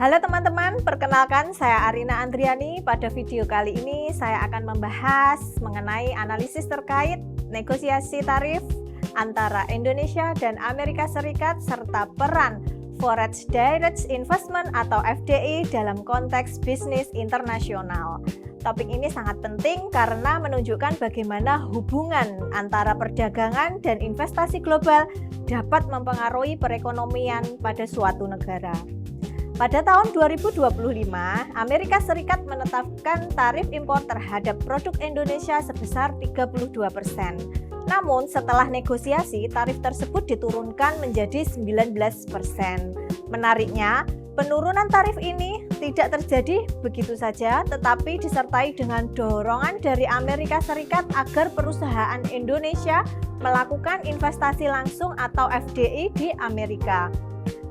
Halo teman-teman, perkenalkan saya Arina Andriani. Pada video kali ini saya akan membahas mengenai analisis terkait negosiasi tarif antara Indonesia dan Amerika Serikat serta peran Foreign Direct Investment atau FDI dalam konteks bisnis internasional. Topik ini sangat penting karena menunjukkan bagaimana hubungan antara perdagangan dan investasi global dapat mempengaruhi perekonomian pada suatu negara. Pada tahun 2025, Amerika Serikat menetapkan tarif impor terhadap produk Indonesia sebesar 32%. Namun setelah negosiasi, tarif tersebut diturunkan menjadi 19%. Menariknya, penurunan tarif ini tidak terjadi begitu saja, tetapi disertai dengan dorongan dari Amerika Serikat agar perusahaan Indonesia melakukan investasi langsung atau FDI di Amerika.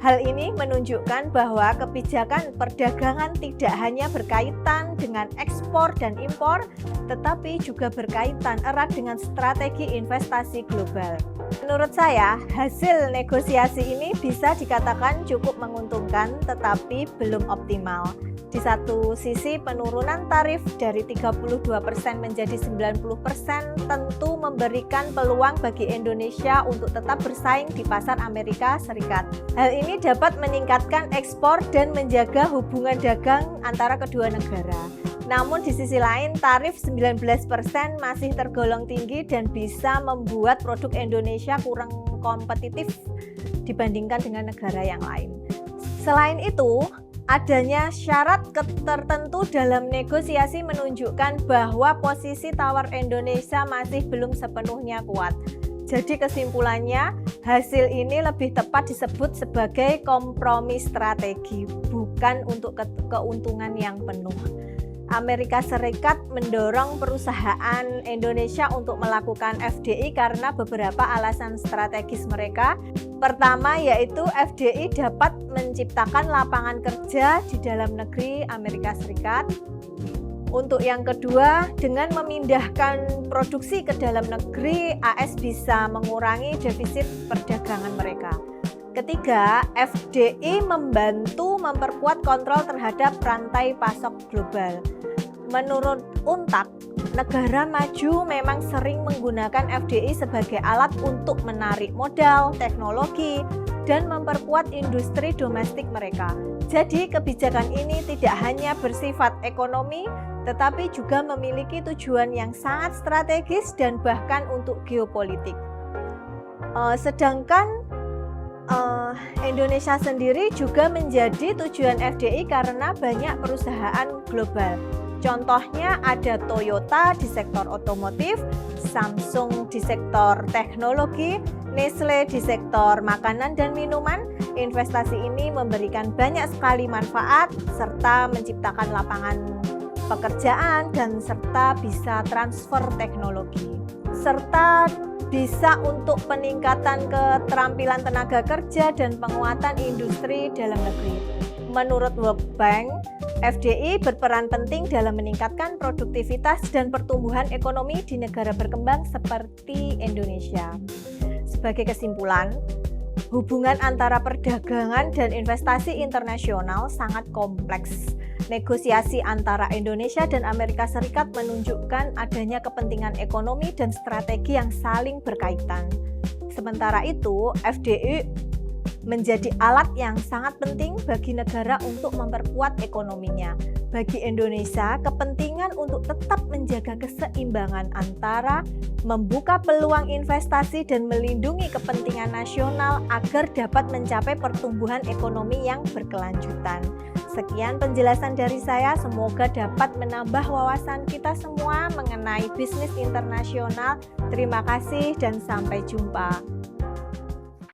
Hal ini menunjukkan bahwa kebijakan perdagangan tidak hanya berkaitan dengan ekspor dan impor, tetapi juga berkaitan erat dengan strategi investasi global. Menurut saya, hasil negosiasi ini bisa dikatakan cukup menguntungkan, tetapi belum optimal. Di satu sisi, penurunan tarif dari 32% menjadi 90% tentu memberikan peluang bagi Indonesia untuk tetap bersaing di pasar Amerika Serikat. Hal ini dapat meningkatkan ekspor dan menjaga hubungan dagang antara kedua negara. Namun di sisi lain, tarif 19% masih tergolong tinggi dan bisa membuat produk Indonesia kurang kompetitif dibandingkan dengan negara yang lain. Selain itu, adanya syarat tertentu dalam negosiasi menunjukkan bahwa posisi tawar Indonesia masih belum sepenuhnya kuat. Jadi kesimpulannya, hasil ini lebih tepat disebut sebagai kompromi strategi, bukan untuk keuntungan yang penuh. Amerika Serikat mendorong perusahaan Indonesia untuk melakukan FDI karena beberapa alasan strategis mereka. Pertama yaitu FDI dapat menciptakan lapangan kerja di dalam negeri Amerika Serikat. Untuk yang kedua, dengan memindahkan produksi ke dalam negeri, AS bisa mengurangi defisit perdagangan mereka. Ketiga, FDI membantu memperkuat kontrol terhadap rantai pasok global. Menurut UNTAC, negara maju memang sering menggunakan FDI sebagai alat untuk menarik modal, teknologi, dan memperkuat industri domestik mereka. Jadi, kebijakan ini tidak hanya bersifat ekonomi, tetapi juga memiliki tujuan yang sangat strategis dan bahkan untuk geopolitik. Sedangkan Indonesia sendiri juga menjadi tujuan FDI karena banyak perusahaan global. Contohnya ada Toyota di sektor otomotif, Samsung di sektor teknologi, Nestle di sektor makanan dan minuman. Investasi ini memberikan banyak sekali manfaat serta menciptakan lapangan pekerjaan dan serta bisa transfer teknologi. Serta bisa untuk peningkatan keterampilan tenaga kerja dan penguatan industri dalam negeri. Menurut World Bank, FDI berperan penting dalam meningkatkan produktivitas dan pertumbuhan ekonomi di negara berkembang seperti Indonesia. Sebagai kesimpulan, hubungan antara perdagangan dan investasi internasional sangat kompleks. Negosiasi antara Indonesia dan Amerika Serikat menunjukkan adanya kepentingan ekonomi dan strategi yang saling berkaitan. Sementara itu, FDI menjadi alat yang sangat penting bagi negara untuk memperkuat ekonominya. Bagi Indonesia, kepentingan untuk tetap menjaga keseimbangan antara membuka peluang investasi dan melindungi kepentingan nasional agar dapat mencapai pertumbuhan ekonomi yang berkelanjutan. Sekian penjelasan dari saya, semoga dapat menambah wawasan kita semua mengenai bisnis internasional. Terima kasih dan sampai jumpa.